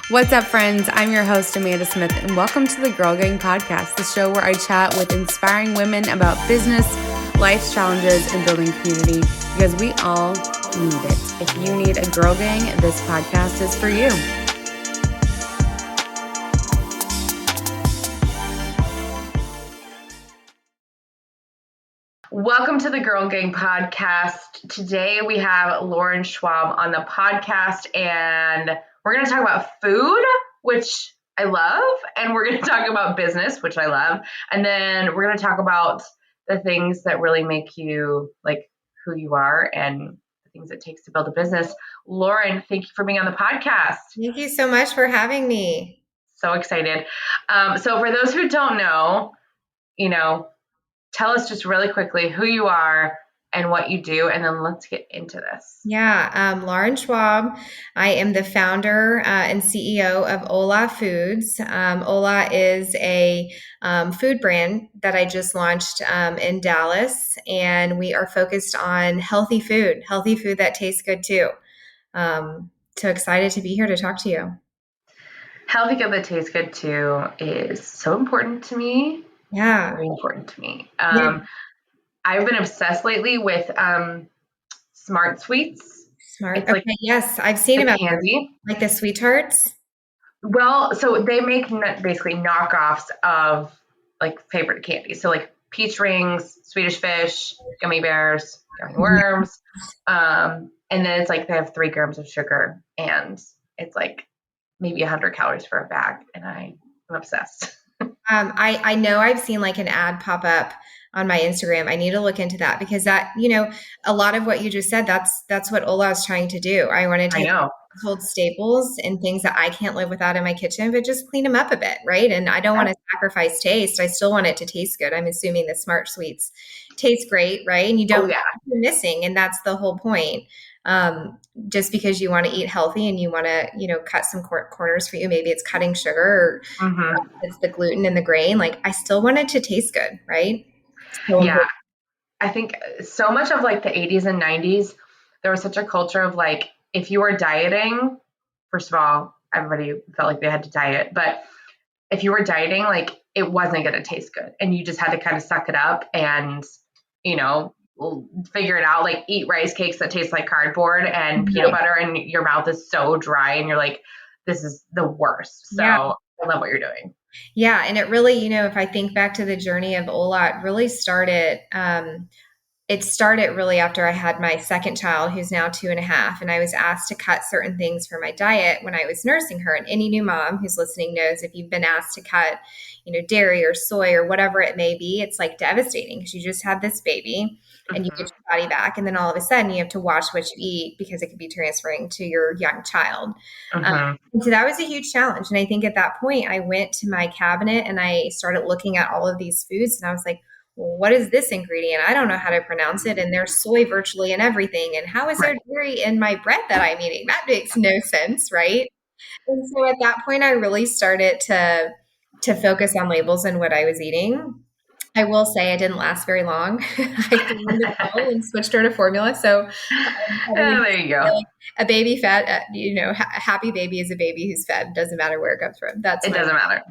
What's up, friends? I'm your host, Amanda Smith, and welcome to the Girl Gang Podcast, the show where I chat with inspiring women about business, life's challenges, and building community, because we all need it. If you need a girl gang, this podcast is for you. Welcome to the Girl Gang Podcast. Today we have Stephen Schwalb on the podcast, and we're going to talk about food, which I love, and we're going to talk about business, which I love, and then we're going to talk about the things that really make you like who you are and the things it takes to build a business. Lauren, thank you for being on the podcast. Thank you so much for having me. So excited. So for those who don't know, tell us just really quickly who you are and what you do, and then let's get into this. Yeah, Stephen Schwalb. I am the founder and CEO of Ohla Foods. Ohla is a food brand that I just launched in Dallas, and we are focused on healthy food that tastes good too. So excited to be here to talk to you. Healthy food that tastes good too is so important to me. Yeah. Very important to me. I've been obsessed lately with Smart Sweets. Smart. It's okay. Yes, I've seen about candy. Like the sweet tarts? Well, so they make basically knockoffs of like favorite candy. So like peach rings, Swedish fish, gummy bears, gummy worms. And then it's like they have 3 grams of sugar, and it's like maybe 100 calories for a bag. And I'm obsessed. I know I've seen like an ad pop up on my Instagram. I need to look into that because that, a lot of what you just said, that's what Ohla is trying to do. I want to take household staples and things that I can't live without in my kitchen, but just clean them up a bit, right? And I don't want to sacrifice taste. I still want it to taste good. I'm assuming the Smart Sweets taste great, right? And you don't know what you're missing, and that's the whole point. Just because you want to eat healthy and you want to, cut some corners for you, maybe it's cutting sugar or it's the gluten and the grain. Like I still want it to taste good, right? So important. I think so much of like the 80s and 90s, there was such a culture of like, if you were dieting, first of all, everybody felt like they had to diet, but if you were dieting, like it wasn't going to taste good, and you just had to kind of suck it up and, figure it out, like eat rice cakes that taste like cardboard and peanut butter, and your mouth is so dry and you're like, this is the worst. So I love what you're doing. Yeah. And it really, if I think back to the journey of Ohla, it really started, really after I had my second child, who's now 2.5. And I was asked to cut certain things for my diet when I was nursing her. And any new mom who's listening knows if you've been asked to cut, dairy or soy or whatever it may be, it's like devastating because you just had this baby and you get your body back. And then all of a sudden you have to watch what you eat because it could be transferring to your young child. So that was a huge challenge. And I think at that point I went to my cabinet and I started looking at all of these foods, and I was like, well, what is this ingredient? I don't know how to pronounce it. And there's soy virtually in everything. And how is there dairy in my bread that I'm eating? That makes no sense, right? And so at that point, I really started to focus on labels and what I was eating. I will say I didn't last very long. I threw in the towel and switched her to formula. So there you go. A baby fed, happy baby is a baby who's fed. Doesn't matter where it comes from. It doesn't matter.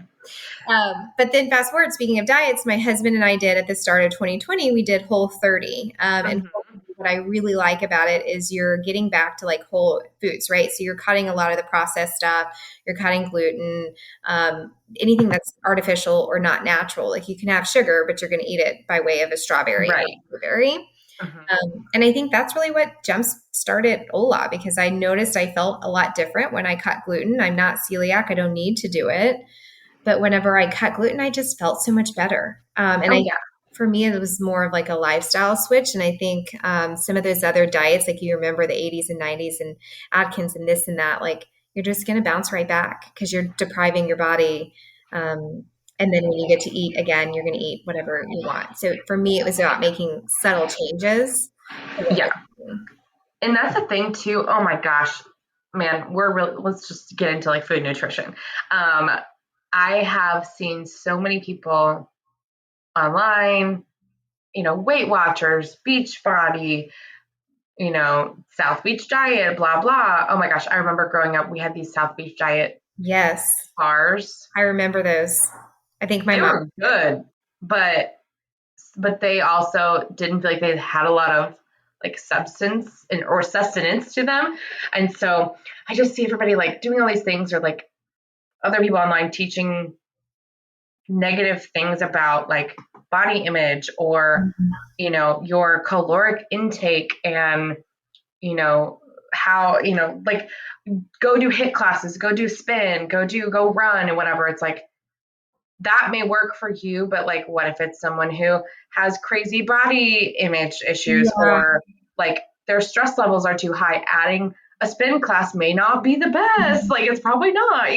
But then fast forward, speaking of diets, my husband and I did at the start of 2020, we did Whole30. And what I really like about it is you're getting back to like whole foods, right? So you're cutting a lot of the processed stuff, you're cutting gluten, anything that's artificial or not natural. Like you can have sugar, but you're going to eat it by way of a strawberry or blueberry. And I think that's really what jump started Ohla, because I noticed I felt a lot different when I cut gluten. I'm not celiac. I don't need to do it. But whenever I cut gluten, I just felt so much better. For me, it was more of like a lifestyle switch. And I think some of those other diets, like you remember the 80s and 90s and Atkins and this and that, like you're just going to bounce right back because you're depriving your body. And then when you get to eat again, you're going to eat whatever you want. So for me, it was about making subtle changes. Yeah. And that's the thing too. Oh my gosh, man, let's just get into like food nutrition. I have seen so many people online, Weight Watchers, Beachbody, South Beach Diet, blah, blah. Oh my gosh. I remember growing up, we had these South Beach Diet Yes. bars. I remember those. I think my They mom. were good, but they also didn't feel like they had a lot of like substance or sustenance to them. And so I just see everybody like doing all these things, or like other people online teaching negative things about like body image, or your caloric intake, and how like go do HIIT classes, go do spin, go run and whatever. It's like that may work for you, but like what if it's someone who has crazy body image issues, Yeah. or like their stress levels are too high? Adding a spin class may not be the best. Like it's probably not.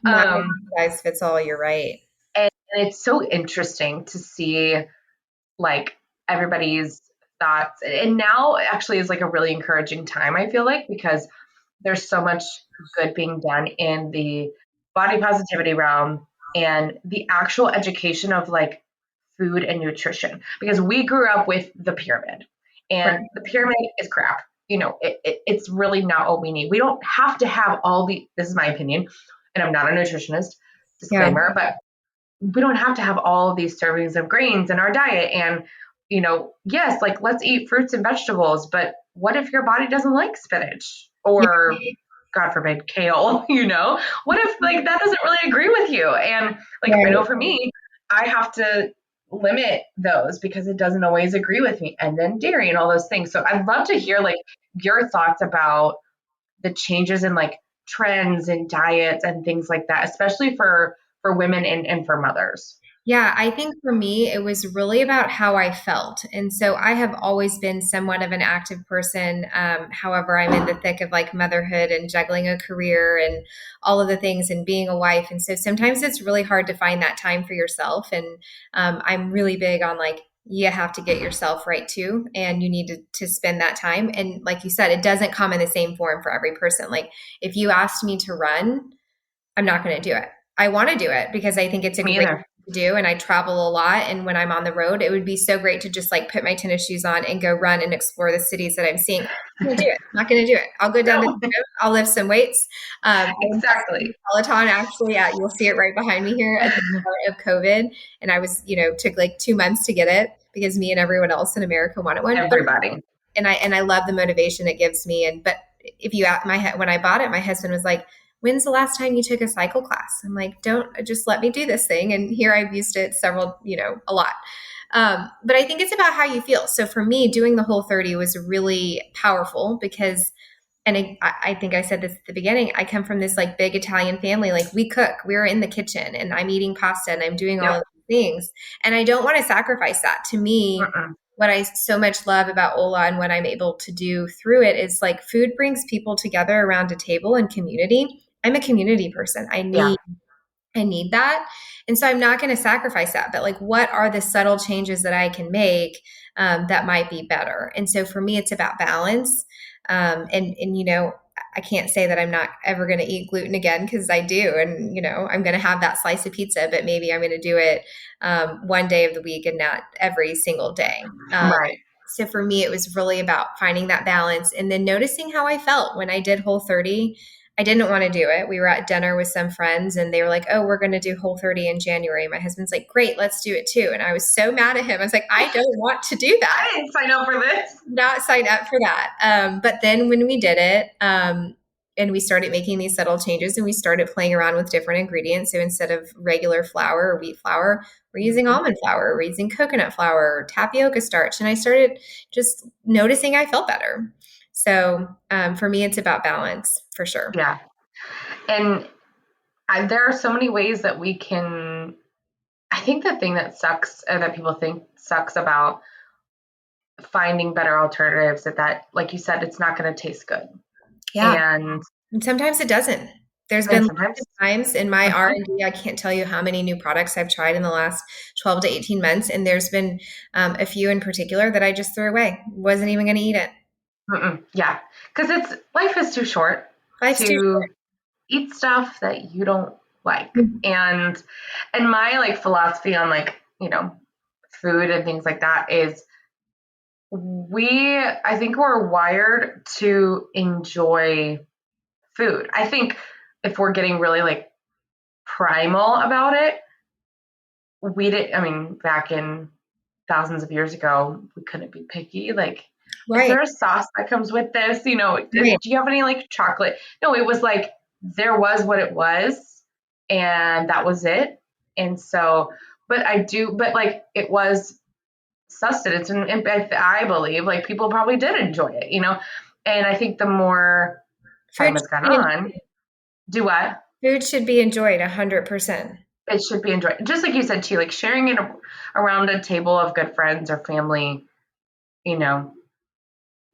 Not one size fits all. You're right. And it's so interesting to see like everybody's thoughts. And now actually is like a really encouraging time, I feel like, because there's so much good being done in the body positivity realm and the actual education of like food and nutrition, because we grew up with the pyramid, Right. and the pyramid is crap. It's really not what we need. We don't have to have this is my opinion, and I'm not a nutritionist, Yeah. disclaimer, but we don't have to have all of these servings of grains in our diet. And, yes, like let's eat fruits and vegetables, but what if your body doesn't like spinach or, God forbid, kale? What if like that doesn't really agree with you? And like, I know for me, I have to limit those because it doesn't always agree with me. And then dairy and all those things. So I'd love to hear like your thoughts about the changes in like trends and diets and things like that, especially for women and for mothers. Yeah, I think for me, it was really about how I felt. And so I have always been somewhat of an active person. However, I'm in the thick of like motherhood and juggling a career and all of the things and being a wife. And so sometimes it's really hard to find that time for yourself. And I'm really big on like, you have to get yourself right too. And you need to spend that time. And like you said, it doesn't come in the same form for every person. Like if you asked me to run, I'm not going to do it. I want to do it because I think it's a Me great either. to do, and I travel a lot, and when I'm on the road it would be so great to just like put my tennis shoes on and go run and explore the cities that I'm seeing. I'm going to do it. I'm not going to do it. I'll go down to the gym. I'll lift some weights. Exactly. Peloton actually, you'll see it right behind me here at the start of COVID, and I was took like 2 months to get it because me and everyone else in America wanted one. Everybody. And I love the motivation it gives me. But if you when I bought it, my husband was like, when's the last time you took a cycle class? I'm like, don't just let me do this thing. And here I've used it a lot. But I think it's about how you feel. So for me, doing the Whole30 was really powerful because, and I think I said this at the beginning, I come from this like big Italian family. Like we cook, we're in the kitchen and I'm eating pasta and I'm doing all of these things. And I don't want to sacrifice that. To me, what I so much love about Ohla and what I'm able to do through it is like food brings people together around a table and community. I'm a community person. I need that. And so I'm not going to sacrifice that. But like, what are the subtle changes that I can make that might be better? And so for me, it's about balance. I can't say that I'm not ever going to eat gluten again because I do. And, I'm going to have that slice of pizza, but maybe I'm going to do it one day of the week and not every single day. Right. So for me, it was really about finding that balance and then noticing how I felt when I did Whole30. I didn't want to do it. We were at dinner with some friends and they were like, oh, we're going to do Whole30 in January. My husband's like, great, let's do it too. And I was so mad at him. I was like, I don't want to do that. I didn't sign up for this. Not sign up for that. But then when we did it, and we started making these subtle changes and we started playing around with different ingredients. So instead of regular flour or wheat flour, we're using almond flour, we're using coconut flour, tapioca starch. And I started just noticing I felt better. So for me, it's about balance for sure. Yeah. And there are so many ways that we can, I think the thing that sucks, or that people think sucks about finding better alternatives, that like you said, it's not going to taste good. Yeah. And sometimes it doesn't. There's been times in my R&D, I can't tell you how many new products I've tried in the last 12 to 18 months. And there's been a few in particular that I just threw away. Wasn't even going to eat it. Yeah. Because life is too short to eat stuff that you don't like. And my like philosophy on like, food and things like that is I think we're wired to enjoy food. I think if we're getting really like primal about it, we didn't, I mean, back in thousands of years ago, we couldn't be picky. Like, is Right. there a sauce that comes with this? You know, do Right. you have any like chocolate? No, it was like there was what it was, and that was it. And so, but like it was sustenance, and I believe like people probably did enjoy it, you know. And I think the more time Food has gone should be, on, do what? food should be enjoyed 100%. It should be enjoyed. Just like you said too, like sharing it around a table of good friends or family, you know,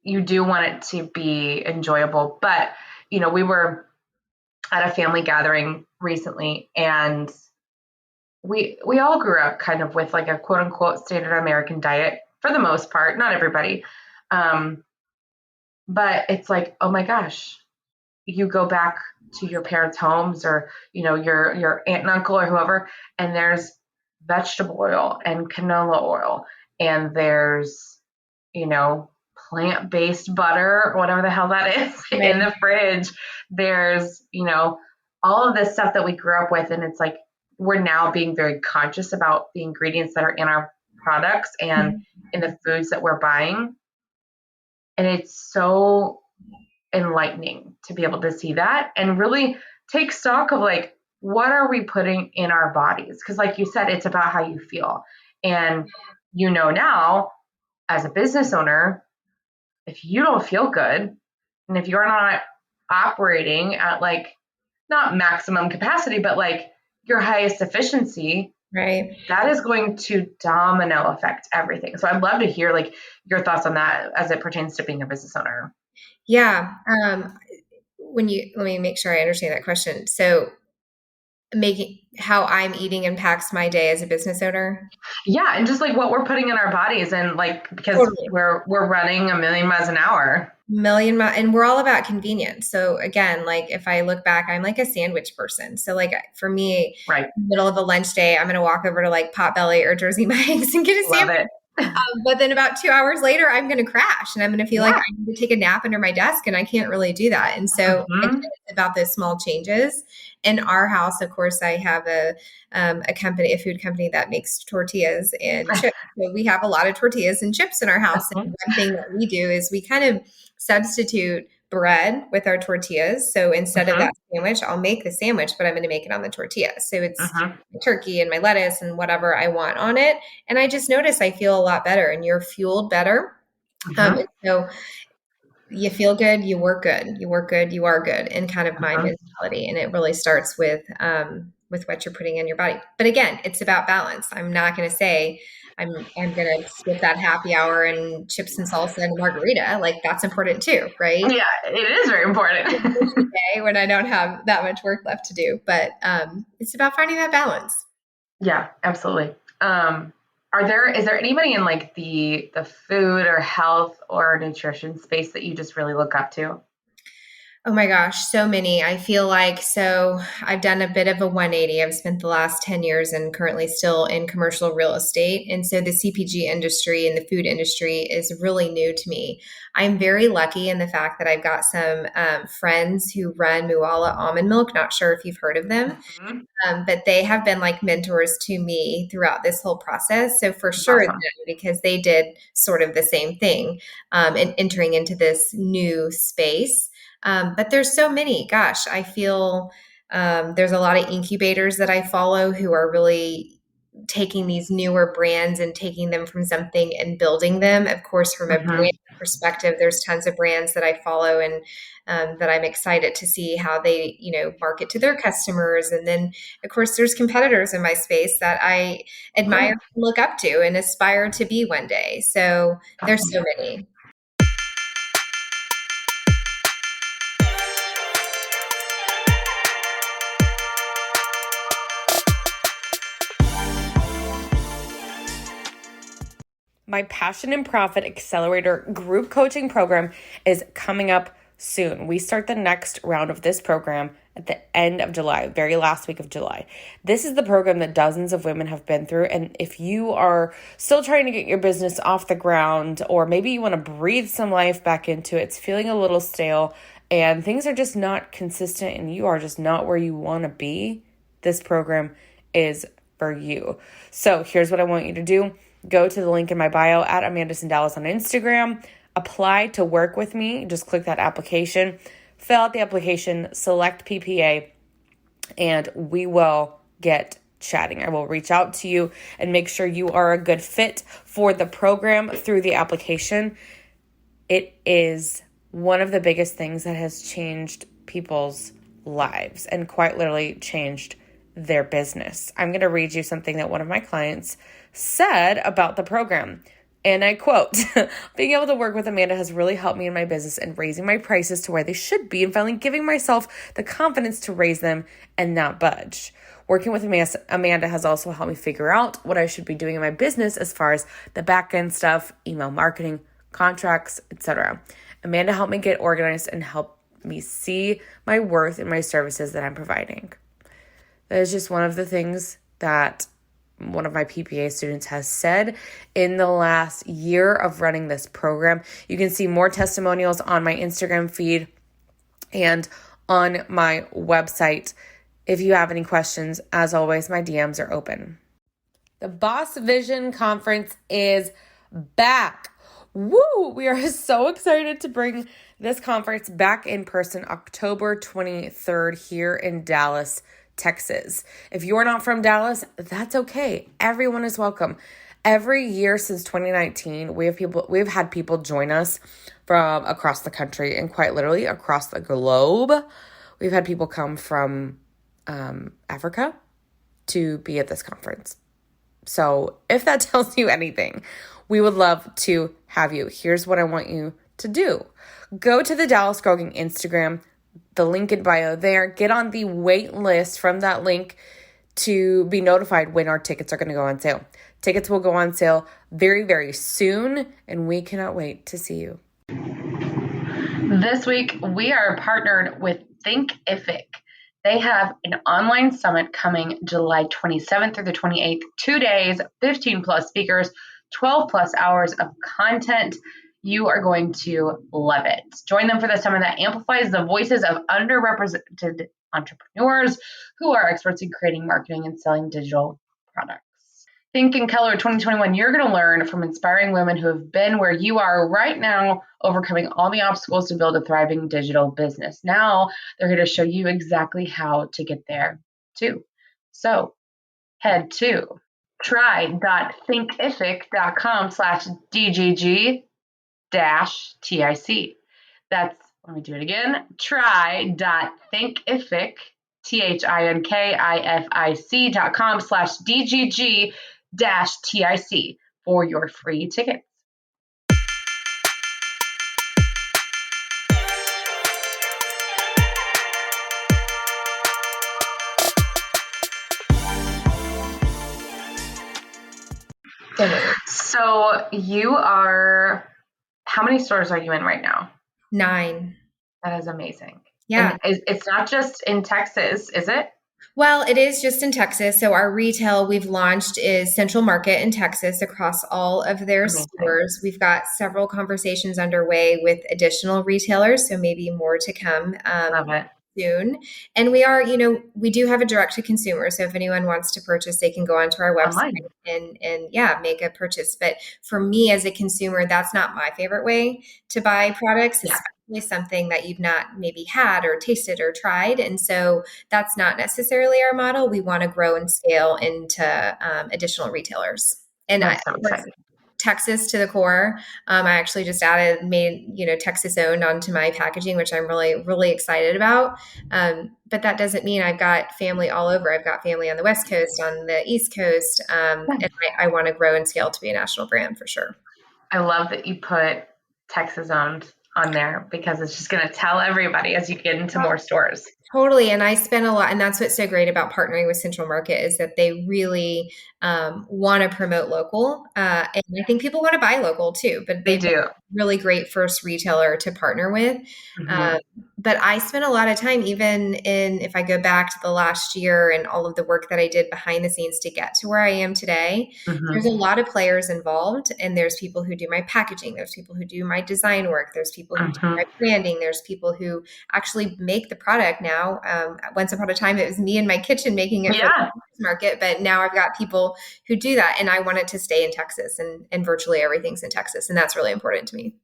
you do want it to be enjoyable. But, you know, we were at a family gathering recently, and we all grew up kind of with like a quote unquote standard American diet for the most part, not everybody. Um, but it's like, oh my gosh, you go back to your parents' homes, or, you know, your aunt and uncle or whoever, and there's vegetable oil and canola oil, and there's, you know, plant-based butter or whatever the hell that is in Right. the fridge. There's, you know, all of this stuff that we grew up with, and it's like we're now being very conscious about the ingredients that are in our products and in the foods that we're buying. And it's so enlightening to be able to see that and really take stock of like, what are we putting in our bodies? Because like you said, it's about how you feel. And you know, now as a business owner, if you don't feel good, and if you're not operating at like not maximum capacity, but like your highest efficiency, Right. that is going to domino affect everything. So I'd love to hear like your thoughts on that as it pertains to being a business owner. Yeah. Let me make sure I understand that question. So making how I'm eating impacts my day as a business owner. Yeah, and just like what we're putting in our bodies, and like because Totally. we're running a million miles an hour. And we're all about convenience. So again, like if I look back, I'm like a sandwich person. So like for me, Right. middle of a lunch day, I'm going to walk over to like Potbelly or Jersey Mike's and get a Love sandwich. it. But then about 2 hours later, I'm going to crash and I'm going to feel like Yeah. I need to take a nap under my desk, and I can't really do that. And so again, Mm-hmm. it's about those small changes. In our house, of course, I have a food company that makes tortillas and chips. So we have a lot of tortillas and chips in our house. And one thing that we do is we kind of substitute bread with our tortillas. So instead of Mm-hmm. that sandwich, I'll make the sandwich, but I'm going to make it on the tortilla. So it's Mm-hmm. my turkey and my lettuce and whatever I want on it. And I just notice I feel a lot better, and you're fueled better. Mm-hmm. And so you feel good, you work good, you work good, you are good, and kind of my Mm-hmm. mentality. And it really starts with what you're putting in your body. But again, it's about balance. I'm not going to say I'm going to skip that happy hour and chips and salsa and margarita. Like that's important too, right? Yeah, it is very important. Day when I don't have that much work left to do. But it's about finding that balance. Yeah, absolutely. Is there anybody in like the food or health or nutrition space that you just really look up to? Oh my gosh, so many. I feel like I've done a bit of a 180. I've spent the last 10 years and currently still in commercial real estate. And so the CPG industry and the food industry is really new to me. I'm very lucky in the fact that I've got some friends who run Ohla almond milk. Not sure if you've heard of them. Mm-hmm. But they have been like mentors to me throughout this whole process. So for sure, Awesome. because they did sort of the same thing in entering into this new space. But there's so many. Gosh, I feel there's a lot of incubators that I follow who are really taking these newer brands and taking them from something and building them. Of course, from a Mm-hmm. brand perspective, there's tons of brands that I follow and that I'm excited to see how they, market to their customers. And then, of course, there's competitors in my space that I admire, Yeah. and look up to, and aspire to be one day. So there's so many. My Passion and Profit Accelerator group coaching program is coming up soon. We start the next round of this program at the end of July, very last week of July. This is the program that dozens of women have been through. And if you are still trying to get your business off the ground, or maybe you want to breathe some life back into it, it's feeling a little stale, and things are just not consistent and you are just not where you want to be, this program is for you. So here's what I want you to do. Go to the link in my bio at @AmandaSandallis on Instagram. Apply to work with me. Just click that application, fill out the application, select PPA, and we will get chatting. I will reach out to you and make sure you are a good fit for the program through the application. It is one of the biggest things that has changed people's lives and quite literally changed their business. I'm going to read you something that one of my clients said about the program. And I quote, "Being able to work with Amanda has really helped me in my business and raising my prices to where they should be and finally giving myself the confidence to raise them and not budge. Working with Amanda has also helped me figure out what I should be doing in my business as far as the back end stuff, email marketing, contracts, etc. Amanda helped me get organized and helped me see my worth in my services that I'm providing." That is just one of the things that one of my PPA students has said in the last year of running this program. You can see more testimonials on my Instagram feed and on my website. If you have any questions, as always, my DMs are open. The Boss Vision Conference is back. Woo! We are so excited to bring this conference back in person October 23rd here in Dallas, Texas. If you're not from Dallas, that's okay. Everyone is welcome. Every year since 2019, we've had people join us from across the country and quite literally across the globe. We've had people come from Africa to be at this conference. So if that tells you anything, we would love to have you. Here's what I want you to do. Go to the Dallas Growing Instagram, the link in bio there. Get on the wait list from that link to be notified when our tickets are going to go on sale. Tickets will go on sale very, very soon, and we cannot wait to see you. This week, we are partnered with Thinkific. They have an online summit coming July 27th through the 28th, 2 days, 15 plus speakers, 12 plus hours of content. You are going to love it. Join them for the summit that amplifies the voices of underrepresented entrepreneurs who are experts in creating, marketing, and selling digital products. Think in Color 2021, you're going to learn from inspiring women who have been where you are right now, overcoming all the obstacles to build a thriving digital business. Now they're going to show you exactly how to get there too. So head to try.thinkific.com/DGG-TIC. That's, let me do it again, try.thinkific, thinkific.com/DGG-TIC for your free tickets. So how many stores are you in right now? 9. That is amazing. Yeah. And it's not just in Texas, is it? Well, it is just in Texas. So our retail we've launched is Central Market in Texas across all of their stores. We've got several conversations underway with additional retailers, so maybe more to come. Love it. Soon. And we are, we do have a direct to consumer. So if anyone wants to purchase, they can go onto our website and make a purchase. But for me as a consumer, that's not my favorite way to buy products. It's something that you've not maybe had or tasted or tried. And so that's not necessarily our model. We want to grow and scale into additional retailers. And I'm so excited. Texas to the core. I actually just made Texas owned onto my packaging, which I'm really, really excited about. But that doesn't mean I've got family all over. I've got family on the West Coast, on the East Coast. And I want to grow and scale to be a national brand for sure. I love that you put Texas owned on there because it's just going to tell everybody as you get into more stores. Totally. And I spend a lot, and that's what's so great about partnering with Central Market is that they really want to promote local. And I think people want to buy local too, but they do. Really great first retailer to partner with. But I spent a lot of time, even if I go back to the last year and all of the work that I did behind the scenes to get to where I am today, there's a lot of players involved, and there's people who do my packaging. There's people who do my design work. There's people who do my branding. There's people who actually make the product now. Once upon a time, it was me in my kitchen making it for the market, but now I've got people who do that, and I want it to stay in Texas, and virtually everything's in Texas, and that's really important to me.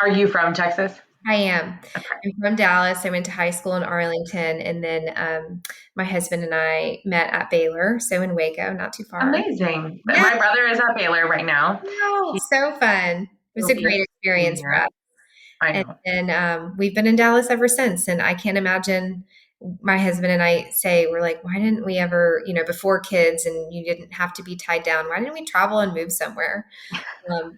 Are you from Texas? I am. Okay. I'm from Dallas. I went to high school in Arlington, and then my husband and I met at Baylor, so in Waco, not too far. Amazing. Yeah. My brother is at Baylor right now. Oh, so fun. It was a great experience for us. I know. And we've been in Dallas ever since, and I can't imagine. My husband and I say, we're like, why didn't we ever, before kids and you didn't have to be tied down, why didn't we travel and move somewhere?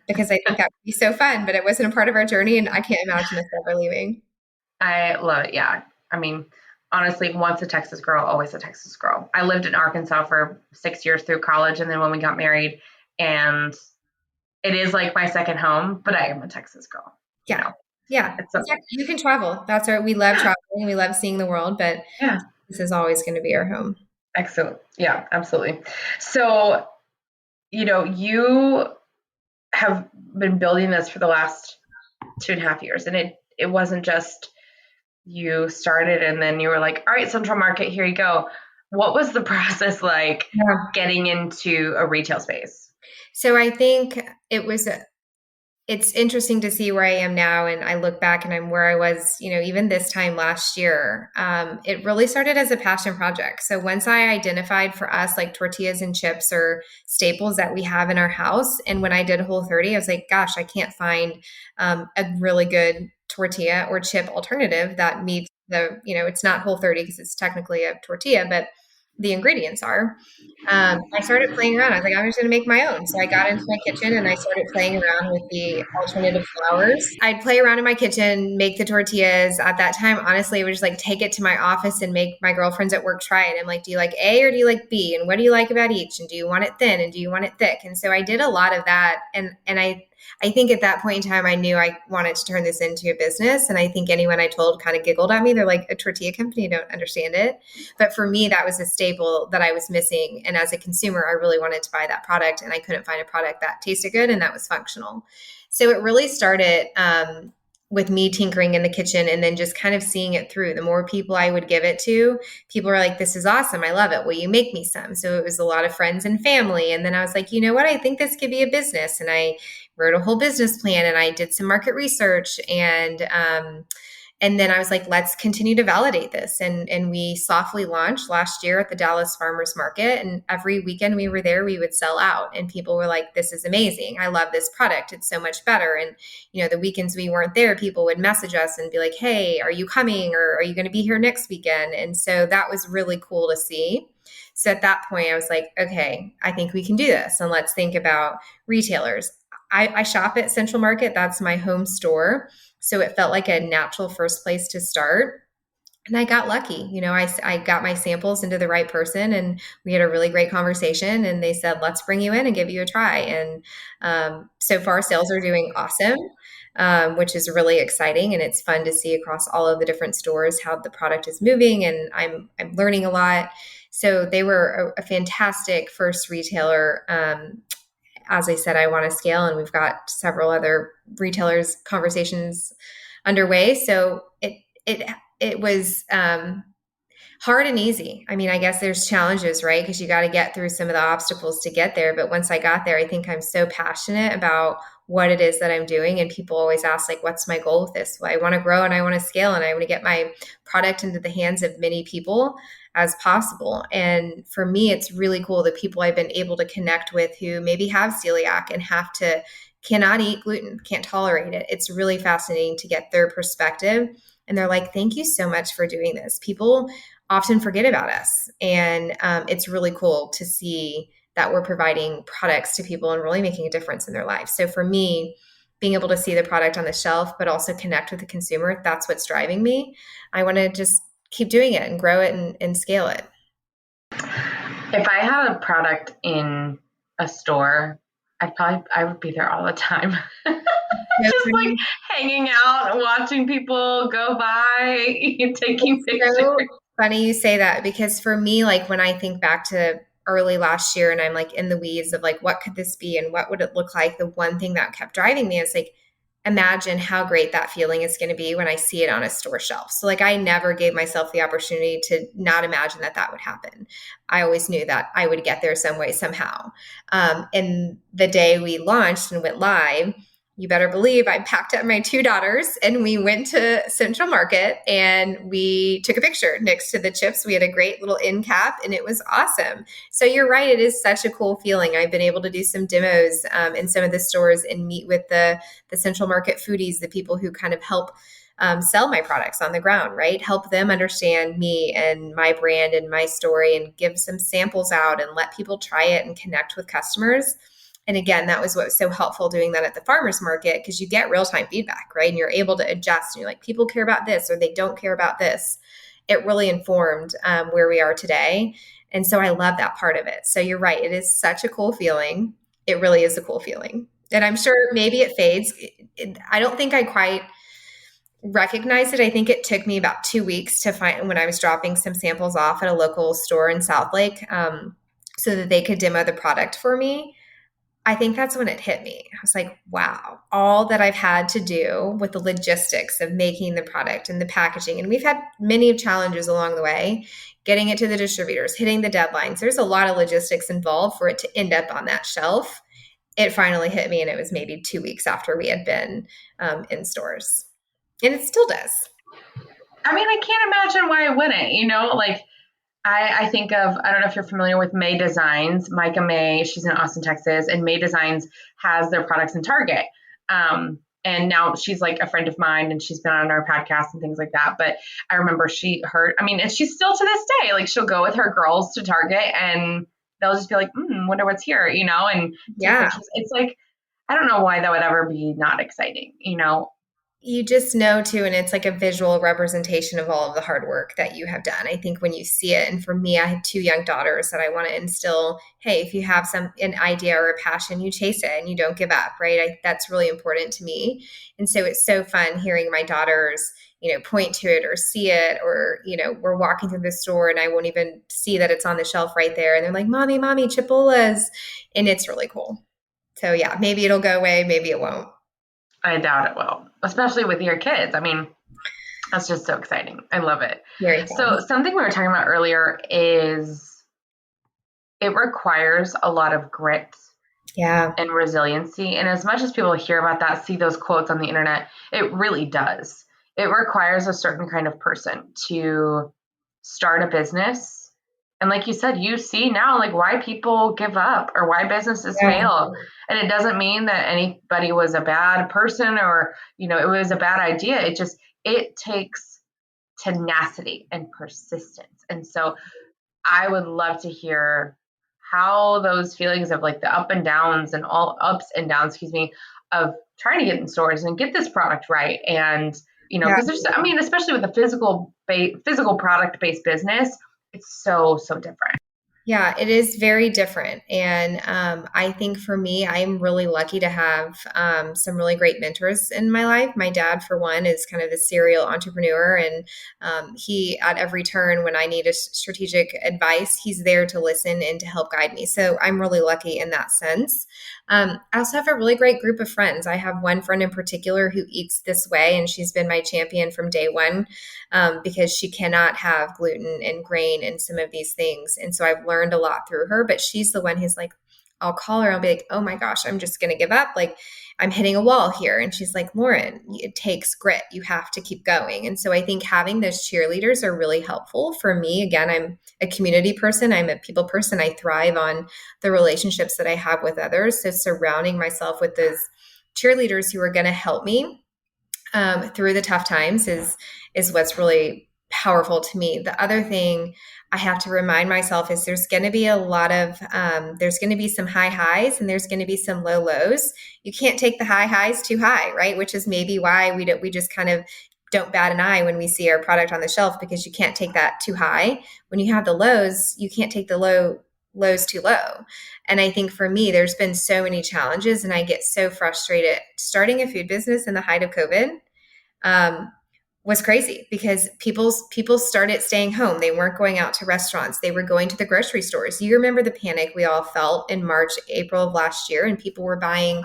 Because I think that would be so fun, but it wasn't a part of our journey, and I can't imagine us ever leaving. I love it. Yeah. I mean, honestly, once a Texas girl, always a Texas girl. I lived in Arkansas for 6 years through college, and then when we got married, and it is like my second home, but I am a Texas girl. Yeah. Yeah. Exactly. You can travel. That's right. We love traveling. We love seeing the world, but this is always going to be our home. Excellent. Yeah, absolutely. So, you have been building this for the last 2.5 years, and it wasn't just you started and then you were like, all right, Central Market, here you go. What was the process like getting into a retail space? So I think it's interesting to see where I am now, and I look back and I'm where I was, even this time last year. It really started as a passion project. So once I identified for us, like tortillas and chips are staples that we have in our house. And when I did Whole30, I was like, gosh, I can't find a really good tortilla or chip alternative that meets it's not Whole30 because it's technically a tortilla, but the ingredients are. I started playing around. I was like, I'm just going to make my own. So I got into my kitchen and I started playing around with the alternative flours. I'd play around in my kitchen, make the tortillas. At that time, honestly, I would just like take it to my office and make my girlfriends at work try it. I'm like, do you like A or do you like B? And what do you like about each? And do you want it thin? And do you want it thick? And so I did a lot of that. And I think at that point in time, I knew I wanted to turn this into a business. And I think anyone I told kind of giggled at me. They're like, a tortilla company, I don't understand it. But for me, that was a staple that I was missing. And as a consumer, I really wanted to buy that product, and I couldn't find a product that tasted good and that was functional. So it really started with me tinkering in the kitchen and then just kind of seeing it through. The more people I would give it to, people were like, this is awesome. I love it. Will you make me some? So it was a lot of friends and family. And then I was like, you know what? I think this could be a business. And I wrote a whole business plan and I did some market research, and then I was like, let's continue to validate this. And we softly launched last year at the Dallas Farmers Market. And every weekend we were there, we would sell out. And people were like, this is amazing. I love this product. It's so much better. And, the weekends we weren't there, people would message us and be like, hey, are you coming? Or are you going to be here next weekend? And so that was really cool to see. So at that point, I was like, okay, I think we can do this. And let's think about retailers. I shop at Central Market. That's my home store. So it felt like a natural first place to start. And I got lucky. I got my samples into the right person, and we had a really great conversation, and they said, let's bring you in and give you a try. And so far sales are doing awesome, which is really exciting. And it's fun to see across all of the different stores how the product is moving, and I'm learning a lot. So they were a fantastic first retailer. As I said, I want to scale, and we've got several other retailers conversations underway. So it was hard and easy. I mean, I guess there's challenges, right? Because you got to get through some of the obstacles to get there. But once I got there, I think I'm so passionate about what it is that I'm doing. And people always ask, like, what's my goal with this? Well, I want to grow and I want to scale, and I want to get my product into the hands of many people as possible. And for me, it's really cool the people I've been able to connect with who maybe have celiac and cannot eat gluten, can't tolerate it. It's really fascinating to get their perspective. And they're like, thank you so much for doing this. People often forget about us. And it's really cool to see that we're providing products to people and really making a difference in their lives. So for me, being able to see the product on the shelf, but also connect with the consumer, that's what's driving me. I want to just keep doing it and grow it and scale it. If I had a product in a store I would be there all the time. So Just like hanging out and watching people go by, taking pictures. So funny you say that, because for me, like when I think back to early last year and I'm like in the weeds of like, what could this be and what would it look like? The one thing that kept driving me is like, imagine how great that feeling is going to be when I see it on a store shelf. So like I never gave myself the opportunity to not imagine that that would happen. I always knew that I would get there some way, somehow. And the day we launched and went live, you better believe I packed up my two daughters and we went to Central Market and we took a picture next to the chips. We had a great little end cap and it was awesome. So you're right. It is such a cool feeling. I've been able to do some demos in some of the stores and meet with the Central Market foodies, the people who kind of help sell my products on the ground, right? Help them understand me and my brand and my story and give some samples out and let people try it and connect with customers. And again, that was what was so helpful doing that at the farmers market, because you get real-time feedback, right? And you're able to adjust. And you're like, people care about this or they don't care about this. It really informed where we are today. And so I love that part of it. So you're right. It is such a cool feeling. It really is a cool feeling. And I'm sure maybe it fades. I don't think I quite recognized it. I think it took me about 2 weeks to find when I was dropping some samples off at a local store in South Lake so that they could demo the product for me. I think that's when it hit me. I was like, wow, all that I've had to do with the logistics of making the product and the packaging. And we've had many challenges along the way, getting it to the distributors, hitting the deadlines. There's a lot of logistics involved for it to end up on that shelf. It finally hit me, and it was maybe 2 weeks after we had been in stores. And it still does. I mean, I can't imagine why it wouldn't, like I think of, I don't know if you're familiar with May Designs, Micah May, she's in Austin, Texas, and May Designs has their products in Target. And now she's like a friend of mine and she's been on our podcast and things like that. But I remember and she's still to this day, like she'll go with her girls to Target and they'll just be like, wonder what's here, and yeah, it's like, I don't know why that would ever be not exciting, You just know too, and it's like a visual representation of all of the hard work that you have done. I think when you see it, and for me, I have 2 young daughters that I want to instill, hey, if you have an idea or a passion, you chase it and you don't give up, right? That's really important to me. And so it's so fun hearing my daughters, point to it or see it, or, we're walking through the store and I won't even see that it's on the shelf right there. And they're like, mommy, Chipola's. And it's really cool. So yeah, maybe it'll go away. Maybe it won't. I doubt it will, especially with your kids. I mean, that's just so exciting. I love it. Very fun. So something we were talking about earlier is it requires a lot of grit and resiliency. And as much as people hear about that, see those quotes on the internet, it really does. It requires a certain kind of person to start a business. And like you said, you see now like why people give up or why businesses fail. And it doesn't mean that anybody was a bad person or, it was a bad idea. It takes tenacity and persistence. And so I would love to hear how those feelings of like the ups and downs, of trying to get in stores and get this product right. And, because especially with a physical product based business, it's so, so different. Yeah, it is very different. And I think for me, I'm really lucky to have some really great mentors in my life. My dad, for one, is kind of the serial entrepreneur. And he, at every turn, when I need a strategic advice, he's there to listen and to help guide me. So I'm really lucky in that sense. I also have a really great group of friends. I have one friend in particular who eats this way, and she's been my champion from day one because she cannot have gluten and grain and some of these things. And so I've learned a lot through her, but she's the one who's like, I'll call her. I'll be like, oh my gosh, I'm just going to give up. Like I'm hitting a wall here. And she's like, Lauren, it takes grit. You have to keep going. And so I think having those cheerleaders are really helpful for me. Again, I'm a community person. I'm a people person. I thrive on the relationships that I have with others. So surrounding myself with those cheerleaders who are going to help me through the tough times is what's really powerful to me. The other thing I have to remind myself is there's going to be a lot of, there's going to be some high highs and there's going to be some low lows. You can't take the high highs too high, right? Which is maybe why we just kind of don't bat an eye when we see our product on the shelf, because you can't take that too high. When you have the lows, you can't take the low low's too low. And I think for me, there's been so many challenges and I get so frustrated. Starting a food business in the height of COVID was crazy because people started staying home. They weren't going out to restaurants. They were going to the grocery stores. You remember the panic we all felt in March, April of last year, and people were buying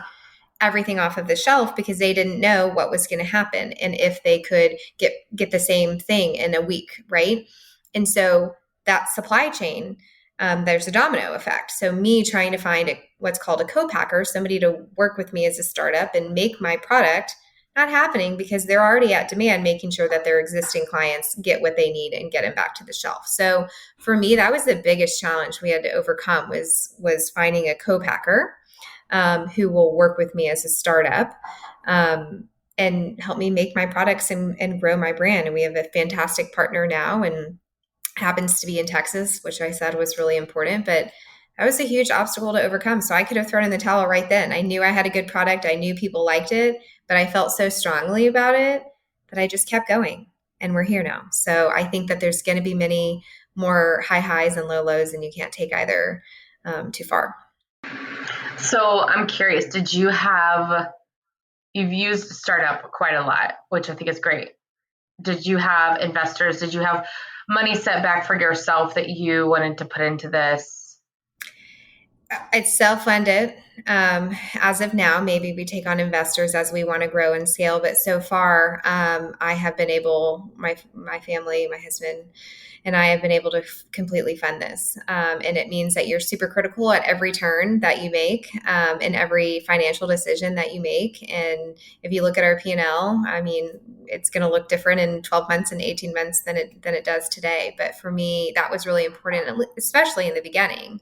everything off of the shelf because they didn't know what was going to happen and if they could get the same thing in a week, right? And so that supply chain, there's a domino effect. So me trying to find what's called a co-packer, somebody to work with me as a startup and make my product, not happening because they're already at demand, making sure that their existing clients get what they need and get them back to the shelf. So for me, that was the biggest challenge we had to overcome was finding a co-packer who will work with me as a startup and help me make my products and grow my brand. And we have a fantastic partner now and happens to be in Texas, which I said was really important, but that was a huge obstacle to overcome. So I could have thrown in the towel right then. I knew I had a good product. I knew people liked it, but I felt so strongly about it that I just kept going and we're here now. So I think that there's going to be many more high highs and low lows and you can't take either too far. So I'm curious, you've used startup quite a lot, which I think is great. Did you have investors? Did you have money set back for yourself that you wanted to put into this? It's self-funded. As of now, maybe we take on investors as we want to grow and scale. But so far, I have been able, my family, my husband, and I have been able to completely fund this. And it means that you're super critical at every turn that you make and every financial decision that you make. And if you look at our P&L, I mean, it's going to look different in 12 months and 18 months than it does today. But for me, that was really important, especially in the beginning.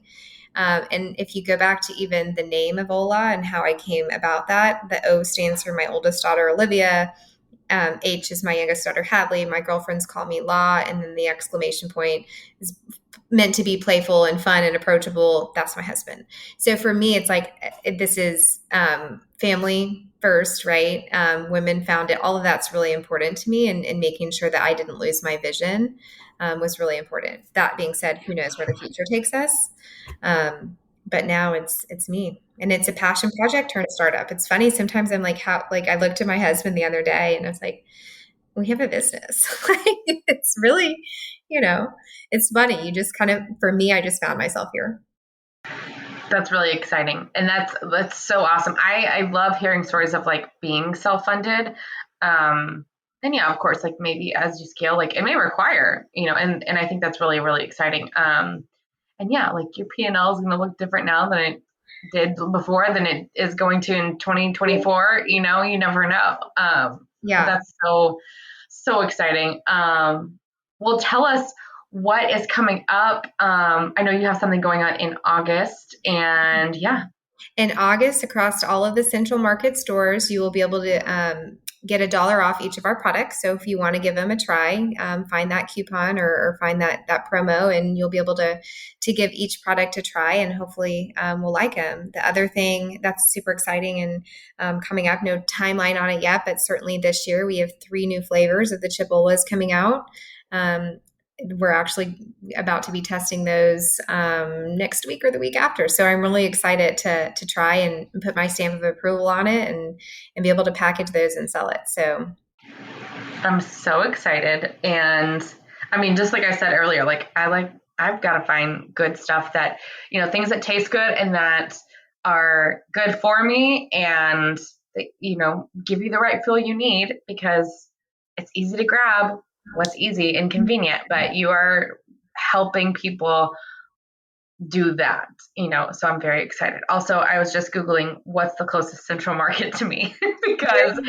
And if you go back to even the name of Ohla and how I came about that, the O stands for my oldest daughter, Olivia. H is my youngest daughter, Hadley. My girlfriends call me La. And then the exclamation point is meant to be playful and fun and approachable. That's my husband. So for me, it's like, this is family first, right? Women found it. All of that's really important to me and making sure that I didn't lose my vision was really important. That being said, who knows where the future takes us? But now it's me and it's a passion project turned startup. It's funny. Sometimes I'm like, I looked at my husband the other day and I was like, we have a business. It's really, it's funny. You just for me, I just found myself here. That's really exciting. And that's so awesome. I love hearing stories of like being self-funded. And yeah, of course, like maybe as you scale, like it may require, and I think that's really, really exciting. And yeah, like your P&L is going to look different now than it did before than it is going to in 2024. You never know. Yeah. That's so exciting. Well, tell us what is coming up. I know you have something going on in August and yeah. In August, across all of the Central Market stores, you will be able to get $1 off each of our products. So if you want to give them a try, find that coupon or find that promo, and you'll be able to give each product a try, and hopefully we'll like them. The other thing that's super exciting and coming up, no timeline on it yet, but certainly this year we have 3 new flavors of the Chipola's coming out. We're actually about to be testing those next week or the week after. So I'm really excited to try and put my stamp of approval on it and be able to package those and sell it. So I'm so excited. And I mean, just like I said earlier, I've got to find good stuff that, things that taste good and that are good for me and, give you the right feel you need, because it's easy to grab what's easy and convenient, but you are helping people do that, so I'm very excited. Also, I was just Googling what's the closest Central Market to me because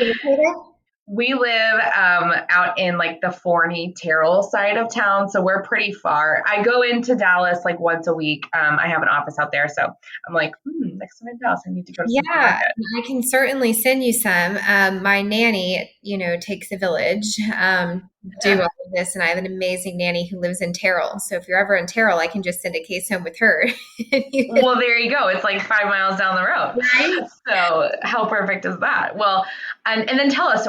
we live out in like the Forney Terrell side of town. So we're pretty far. I go into Dallas like once a week. I have an office out there. So I'm like, next time in Dallas, I need to go to Central Market. I can certainly send you some. My nanny, takes a village do all of this. And I have an amazing nanny who lives in Terrell. So if you're ever in Terrell, I can just send a case home with her. Well, there you go. It's like 5 miles down the road. Right? So how perfect is that? Well, and then tell us,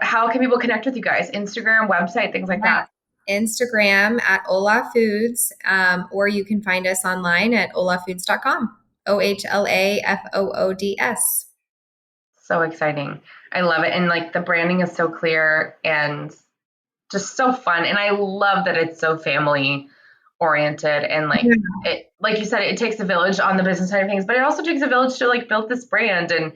how can people connect with you guys? Instagram, website, things like that? Instagram at Ohla Foods, or you can find us online at ohlafoods.com. OHLAFOODS. So exciting. I love it. And like the branding is so clear and just so fun. And I love that it's so family oriented and like it, like you said, it takes a village on the business side of things, but it also takes a village to like build this brand. And,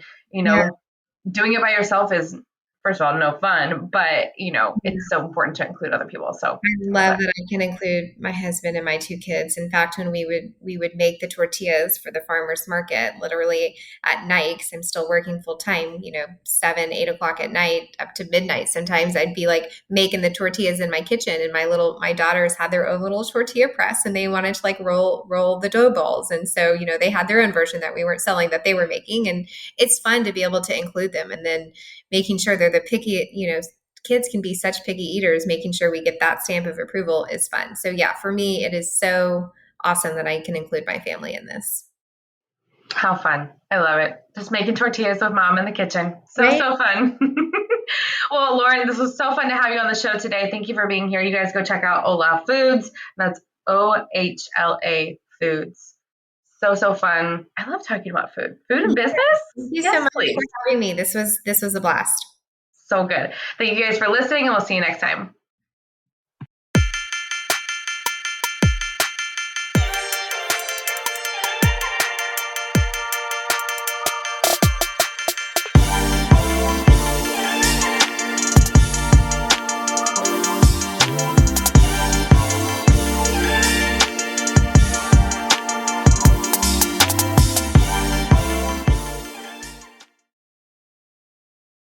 doing it by yourself is, first of all, no fun, but it's so important to include other people. So I love that I can include my husband and my 2 kids. In fact, when we would make the tortillas for the farmers market, literally at night, because I'm still working full time, 7, 8 o'clock at night up to midnight. Sometimes I'd be like making the tortillas in my kitchen, and my daughters had their own little tortilla press, and they wanted to like roll the dough balls. And so, they had their own version that we weren't selling that they were making. And it's fun to be able to include them, and then making sure they're the picky, kids can be such picky eaters, making sure we get that stamp of approval is fun. So yeah, for me, it is so awesome that I can include my family in this. How fun. I love it. Just making tortillas with mom in the kitchen. So fun. Well, Lauren, this was so fun to have you on the show today. Thank you for being here. You guys go check out Ohla Foods. That's OHLA Foods. So fun. I love talking about food. Food and business? Thank you so much for having me. This was a blast. So good. Thank you guys for listening, and we'll see you next time.